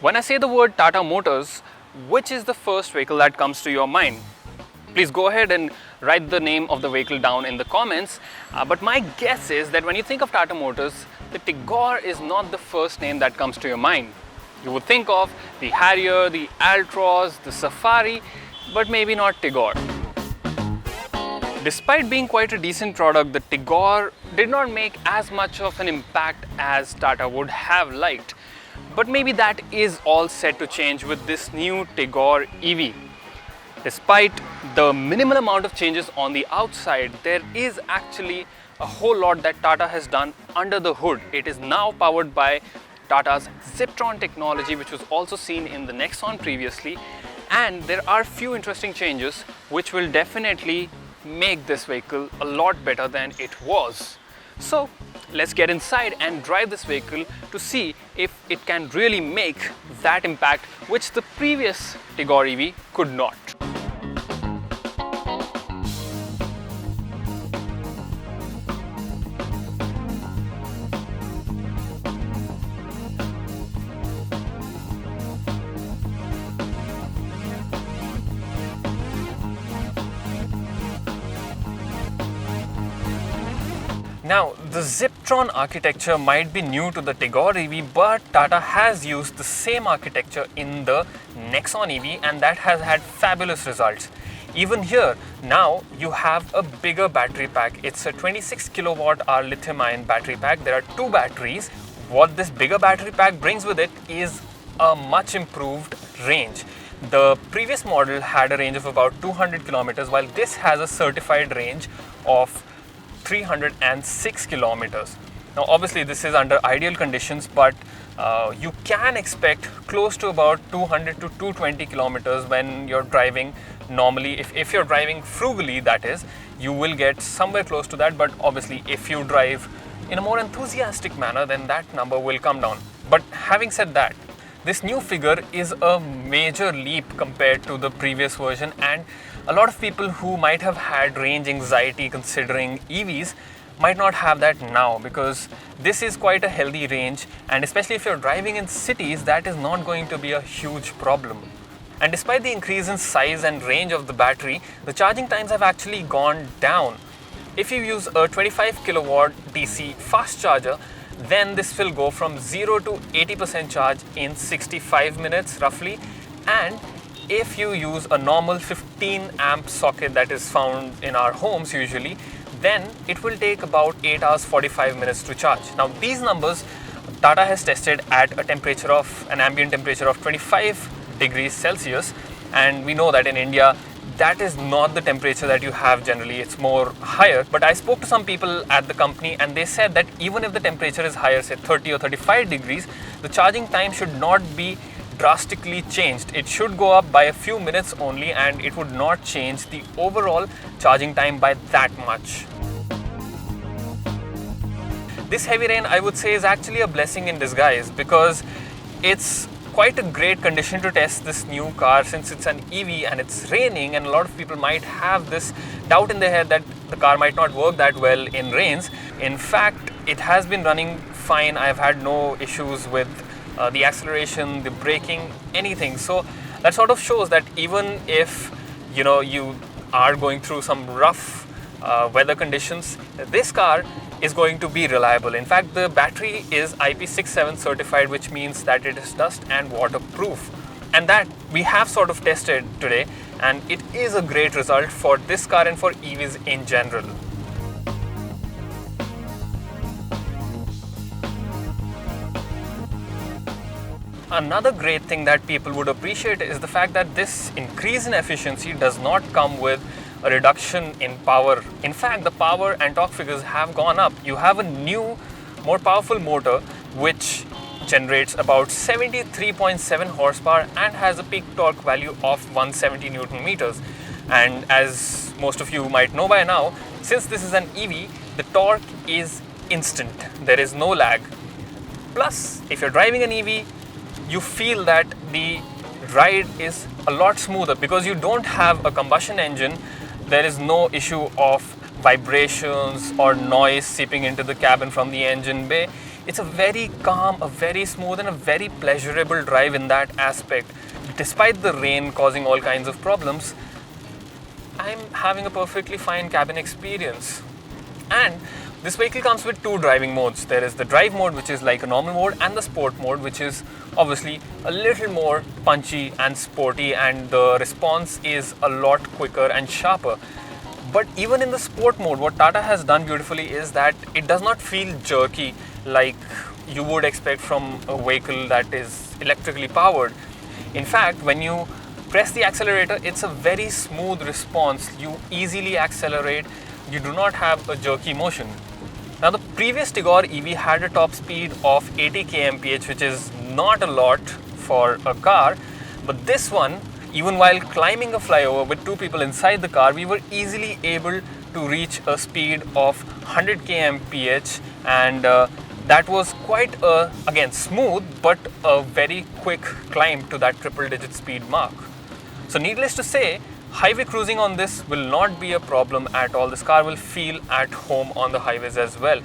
When I say the word Tata Motors, which is the first vehicle that comes to your mind? Please go ahead and write the name of the vehicle down in the comments. But my guess is that when you think of Tata Motors, the Tigor is not the first name that comes to your mind. You would think of the Harrier, the Altroz, the Safari, but maybe not Tigor. Despite being quite a decent product, the Tigor did not make as much of an impact as Tata would have liked. But maybe that is all set to change with this new Tigor EV. Despite the minimal amount of changes on the outside, there is actually a whole lot that Tata has done under the hood. It is now powered by Tata's Ziptron technology, which was also seen in the Nexon previously. And there are few interesting changes which will definitely make this vehicle a lot better than it was. So let's get inside and drive this vehicle to see if it can really make that impact which the previous Tigor EV could not. Now, the Ziptron architecture might be new to the Tigor EV, but Tata has used the same architecture in the Nexon EV, and that has had fabulous results. Even here, now you have a bigger battery pack. It's a 26 kilowatt hour lithium ion battery pack. There are two batteries. What this bigger battery pack brings with it is a much improved range. The previous model had a range of about 200 kilometers, while this has a certified range of 306 kilometers. Now obviously this is under ideal conditions, but you can expect close to about 200 to 220 kilometers when you're driving normally. If you're driving frugally, that is, you will get somewhere close to that, but obviously if you drive in a more enthusiastic manner, then that number will come down. But having said that, this new figure is a major leap compared to the previous version, and a lot of people who might have had range anxiety considering EVs might not have that now, because this is quite a healthy range, and especially if you're driving in cities, that is not going to be a huge problem. And despite the increase in size and range of the battery, the charging times have actually gone down. If you use a 25 kilowatt DC fast charger, then this will go from 0 to 80% charge in 65 minutes roughly, and if you use a normal 15 amp socket that is found in our homes usually, then it will take about 8 hours 45 minutes to charge. Now these numbers Tata has tested at an ambient temperature of 25 degrees Celsius, and we know that in India that is not the temperature that you have generally, it's more higher. But I spoke to some people at the company, and they said that even if the temperature is higher, say 30 or 35 degrees, the charging time should not be drastically changed. It should go up by a few minutes only, and it would not change the overall charging time by that much. This heavy rain, I would say, is actually a blessing in disguise, because it's quite a great condition to test this new car, since it's an EV and it's raining, and a lot of people might have this doubt in their head that the car might not work that well in rains. In fact, it has been running fine. I've had no issues with the acceleration, the braking, anything. So that sort of shows that even if you are going through some rough weather conditions, this car is going to be reliable. In fact, the battery is IP67 certified, which means that it is dust and waterproof, and that we have sort of tested today, and it is a great result for this car and for EVs in general. Another great thing that people would appreciate is the fact that this increase in efficiency does not come with a reduction in power. In fact, the power and torque figures have gone up. You have a new, more powerful motor which generates about 73.7 horsepower and has a peak torque value of 170 Newton meters. And as most of you might know by now, since this is an EV, the torque is instant. There is no lag. Plus, if you're driving an EV, you feel that the ride is a lot smoother because you don't have a combustion engine. There is no issue of vibrations or noise seeping into the cabin from the engine bay. It's a very calm, a very smooth and a very pleasurable drive in that aspect. Despite the rain causing all kinds of problems, I'm having a perfectly fine cabin experience. And this vehicle comes with two driving modes. There is the drive mode, which is like a normal mode, and the sport mode, which is obviously a little more punchy and sporty, and the response is a lot quicker and sharper. But even in the sport mode, what Tata has done beautifully is that it does not feel jerky like you would expect from a vehicle that is electrically powered. In fact, when you press the accelerator, it's a very smooth response. You easily accelerate. You do not have a jerky motion. Now, the previous Tigor EV had a top speed of 80 kmph, which is not a lot for a car. But this one, even while climbing a flyover with two people inside the car, we were easily able to reach a speed of 100 kmph, and that was quite again smooth, but a very quick climb to that triple digit speed mark. So needless to say, highway cruising on this will not be a problem at all. This car will feel at home on the highways as well,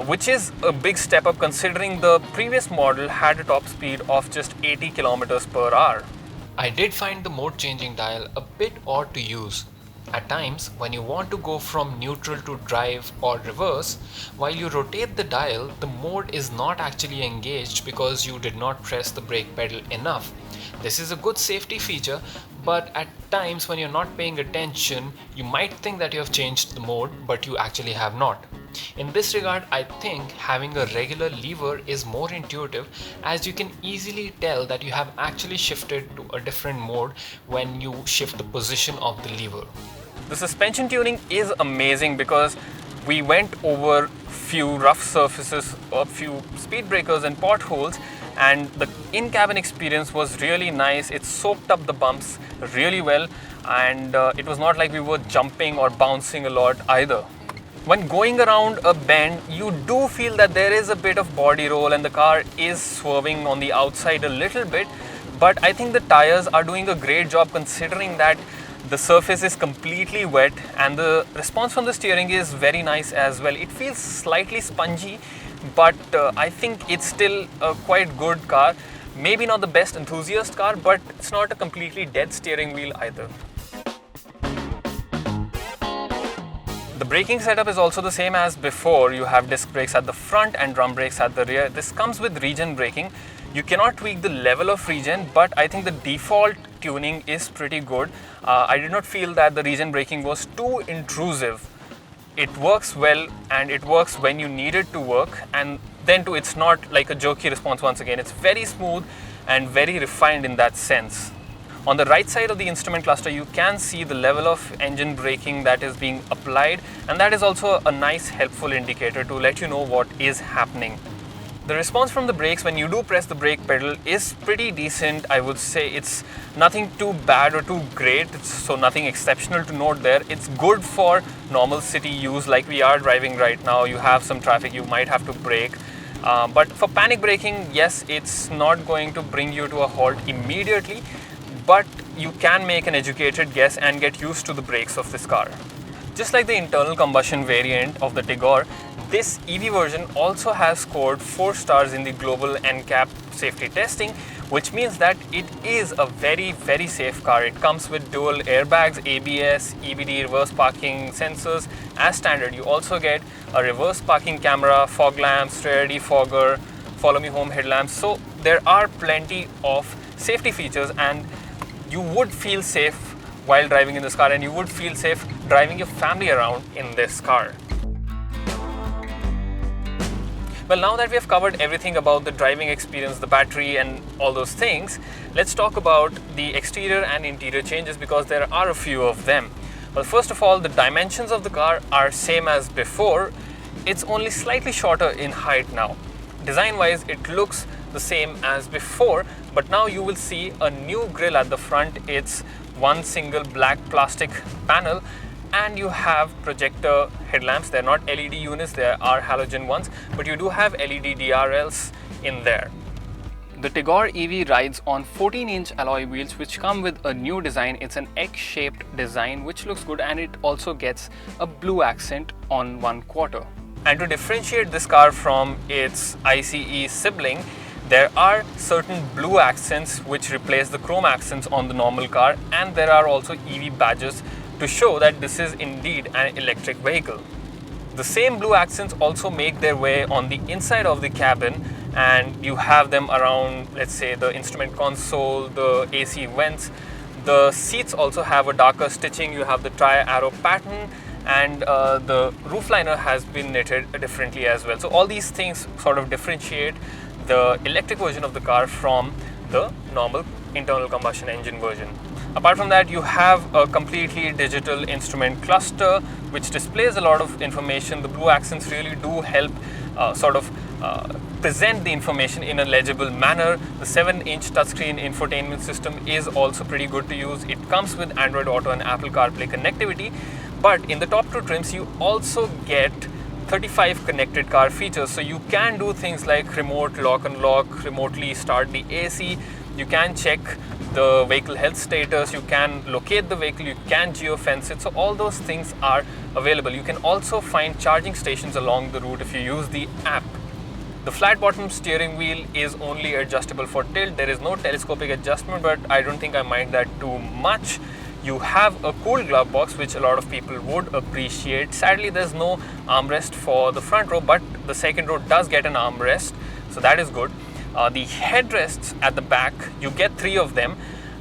which is a big step up considering the previous model had a top speed of just 80 kilometers per hour. I did find the mode changing dial a bit odd to use. At times, when you want to go from neutral to drive or reverse, while you rotate the dial, the mode is not actually engaged because you did not press the brake pedal enough. This is a good safety feature, but at times when you're not paying attention, you might think that you have changed the mode, but you actually have not. In this regard, I think having a regular lever is more intuitive, as you can easily tell that you have actually shifted to a different mode when you shift the position of the lever. The suspension tuning is amazing because we went over few rough surfaces, a few speed breakers and potholes, and the in-cabin experience was really nice. It soaked up the bumps really well, and it was not like we were jumping or bouncing a lot either. When going around a bend, you do feel that there is a bit of body roll and the car is swerving on the outside a little bit, but I think the tires are doing a great job considering that the surface is completely wet, and the response from the steering is very nice as well. It feels slightly spongy, but I think it's still a quite good car. Maybe not the best enthusiast car, but it's not a completely dead steering wheel either. The braking setup is also the same as before. You have disc brakes at the front and drum brakes at the rear. This comes with regen braking. You cannot tweak the level of regen, but I think the default tuning is pretty good. I did not feel that the regen braking was too intrusive. It works well, and it works when you need it to work, and then too it's not like a jerky response once again. It's very smooth and very refined in that sense. On the right side of the instrument cluster, you can see the level of engine braking that is being applied, and that is also a nice helpful indicator to let you know what is happening. The response from the brakes when you do press the brake pedal is pretty decent. I would say it's nothing too bad or too great, so nothing exceptional to note there. It's good for normal city use like we are driving right now. You have some traffic, you might have to brake. But for panic braking, yes, it's not going to bring you to a halt immediately, but you can make an educated guess and get used to the brakes of this car. Just like the internal combustion variant of the Tigor, this EV version also has scored 4 stars in the global NCAP safety testing, which means that it is a very, very safe car. It comes with dual airbags, ABS, EBD reverse parking sensors as standard. You also get a reverse parking camera, fog lamps, rear defogger, follow me home headlamps. So there are plenty of safety features, and you would feel safe while driving in this car, and you would feel safe driving your family around in this car. Well, now that we have covered everything about the driving experience, the battery and all those things, let's talk about the exterior and interior changes, because there are a few of them. Well, first of all, the dimensions of the car are same as before. It's only slightly shorter in height now. Design wise, it looks the same as before, but now you will see a new grille at the front. It's one single black plastic panel, and you have projector headlamps. They're not LED units, they are halogen ones, but you do have LED DRLs in there. The Tigor EV rides on 14-inch alloy wheels which come with a new design. It's an X-shaped design which looks good, and it also gets a blue accent on one quarter. And to differentiate this car from its ICE sibling, there are certain blue accents which replace the chrome accents on the normal car, and there are also EV badges to show that this is indeed an electric vehicle. The same blue accents also make their way on the inside of the cabin, and you have them around, let's say, the instrument console, the AC vents. The seats also have a darker stitching. You have the tri-arrow pattern, and the roof liner has been knitted differently as well. So all these things sort of differentiate the electric version of the car from the normal internal combustion engine version. Apart from that, you have a completely digital instrument cluster which displays a lot of information. The blue accents really do help present the information in a legible manner. The 7-inch touchscreen infotainment system is also pretty good to use. It comes with Android Auto and Apple CarPlay connectivity, but in the top two trims you also get 35 connected car features. So you can do things like remote lock and lock, remotely start the AC, you can check the vehicle health status, you can locate the vehicle, you can geofence it. So all those things are available. You can also find charging stations along the route if you use the app. The flat bottom steering wheel is only adjustable for tilt. There is no telescopic adjustment, but I don't think I mind that too much. You have a cool glove box which a lot of people would appreciate. Sadly, there's no armrest for the front row, but the second row does get an armrest, so that is good. The headrests at the back, you get 3 of them,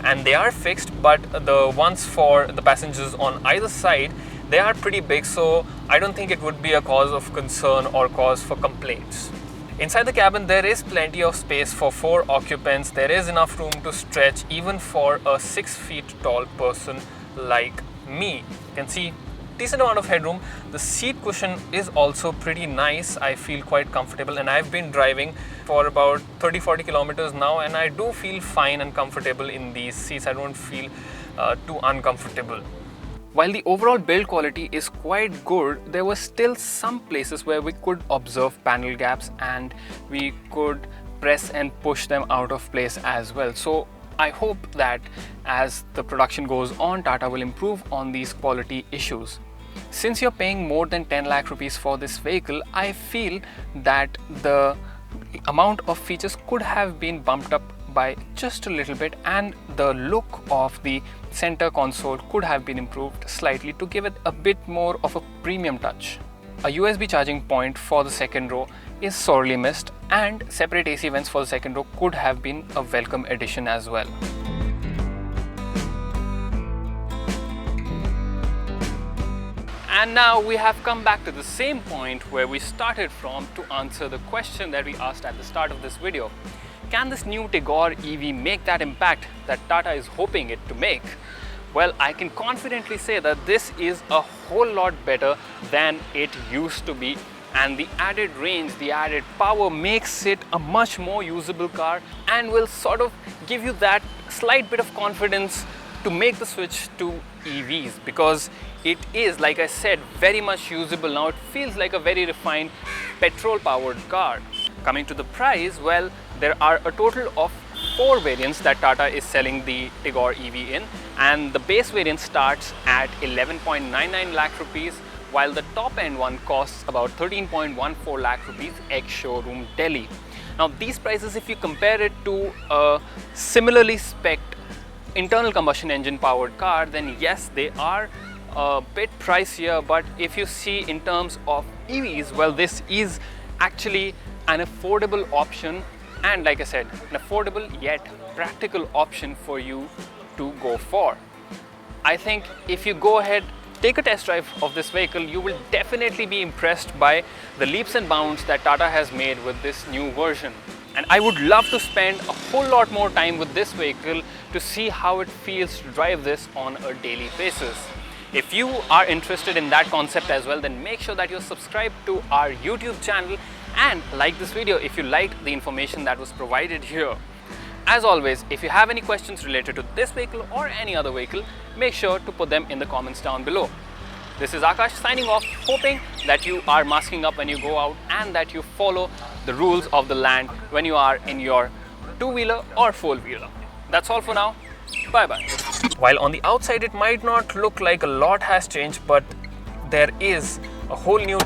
and they are fixed, but the ones for the passengers on either side, they are pretty big, so I don't think it would be a cause of concern or cause for complaints. Inside the cabin, there is plenty of space for 4 occupants. There is enough room to stretch even for a 6 feet tall person like me. You can see decent amount of headroom. The seat cushion is also pretty nice. I feel quite comfortable, and I've been driving for about 30-40 kilometers now, and I do feel fine and comfortable in these seats. I don't feel too uncomfortable. While the overall build quality is quite good, there were still some places where we could observe panel gaps, and we could press and push them out of place as well. So I hope that as the production goes on, Tata will improve on these quality issues. Since you're paying more than 10 lakh rupees for this vehicle, I feel that the amount of features could have been bumped up by just a little bit, and the look of the center console could have been improved slightly to give it a bit more of a premium touch. A USB charging point for the second row is sorely missed, and separate AC vents for the second row could have been a welcome addition as well. And now we have come back to the same point where we started from to answer the question that we asked at the start of this video. Can this new Tigor EV make that impact that Tata is hoping it to make? Well, I can confidently say that this is a whole lot better than it used to be, and the added range, the added power makes it a much more usable car and will sort of give you that slight bit of confidence to make the switch to EVs, because it is, like I said, very much usable now. It feels like a very refined petrol powered car. Coming to the price, well, there are a total of 4 variants that Tata is selling the Tigor EV in, and the base variant starts at 11.99 lakh rupees, while the top end one costs about 13.14 lakh rupees ex-showroom Delhi. Now these prices, if you compare it to a similarly spec'd internal combustion engine powered car, then yes, they are a bit pricier, but if you see in terms of EVs, well, this is actually an affordable option, and like I said, an affordable yet practical option for you to go for. I think if you go ahead, take a test drive of this vehicle, you will definitely be impressed by the leaps and bounds that Tata has made with this new version. And I would love to spend a whole lot more time with this vehicle to see how it feels to drive this on a daily basis. If you are interested in that concept as well, then make sure that you're subscribed to our YouTube channel and like this video if you liked the information that was provided here. As always, if you have any questions related to this vehicle or any other vehicle, make sure to put them in the comments down below. This is Akash signing off, hoping that you are masking up when you go out and that you follow the rules of the land when you are in your two-wheeler or four-wheeler. That's all for now. Bye-bye. While on the outside it might not look like a lot has changed, but there is a whole new